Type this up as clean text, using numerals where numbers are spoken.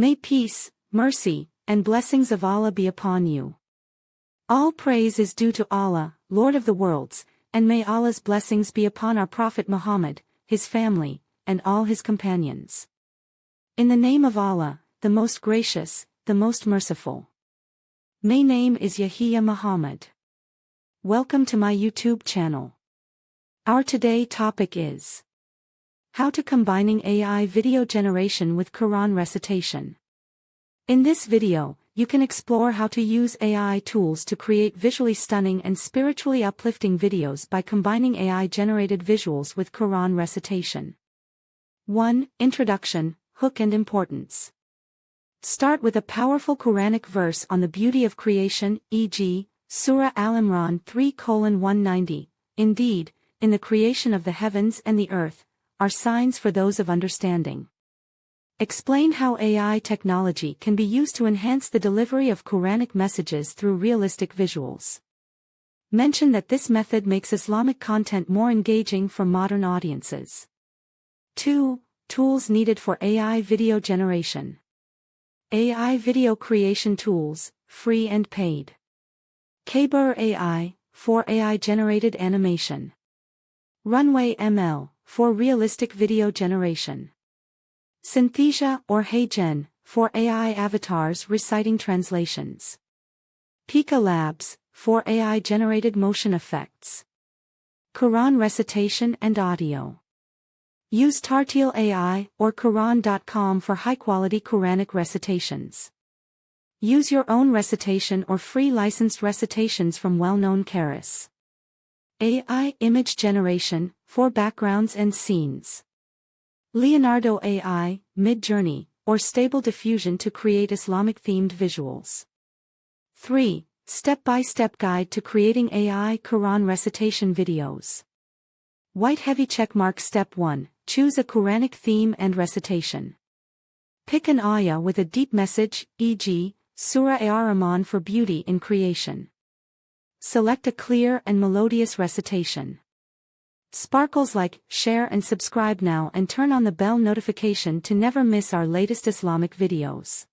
May peace, mercy, and blessings of Allah be upon you. All praise is due to Allah, Lord of the worlds, and may Allah's blessings be upon our Prophet Muhammad, his family, and all his companions. In the name of Allah, the most gracious, the most merciful. My name is Yahya Muhammad. Welcome to my YouTube channel. Our today topic is how to combining AI video generation with Quran recitation. In this video, you can explore how to use AI tools to create visually stunning and spiritually uplifting videos by combining AI-generated visuals with Quran recitation. 1. Introduction, hook and importance. Start with a powerful Quranic verse on the beauty of creation, e.g., Surah Al-Imran 3:190. Indeed, in the creation of the heavens and the earth, are signs for those of understanding. Explain how AI technology can be used to enhance the delivery of Quranic messages through realistic visuals. Mention that this method makes Islamic content more engaging for modern audiences. 2. Tools needed for AI video generation. AI video creation tools, free and paid. Kaiber AI, for AI-generated animation. Runway ML, for realistic video generation. Synthesia or HeyGen, for AI avatars reciting translations. Pika Labs, for AI-generated motion effects. Quran recitation and audio. Use Tarteel AI or Quran.com for high-quality Quranic recitations. Use your own recitation or free licensed recitations from well-known qaris. AI image generation, for backgrounds and scenes. Leonardo AI, Midjourney, or Stable Diffusion to create Islamic-themed visuals. 3. Step-by-step guide to creating AI Quran recitation videos. White heavy checkmark. Step 1. Choose a Quranic theme and recitation. Pick an ayah with a deep message, e.g., Surah Al-Imran for beauty in creation. Select a clear and melodious recitation. Sparkles like, share and subscribe now and turn on the bell notification to never miss our latest Islamic videos.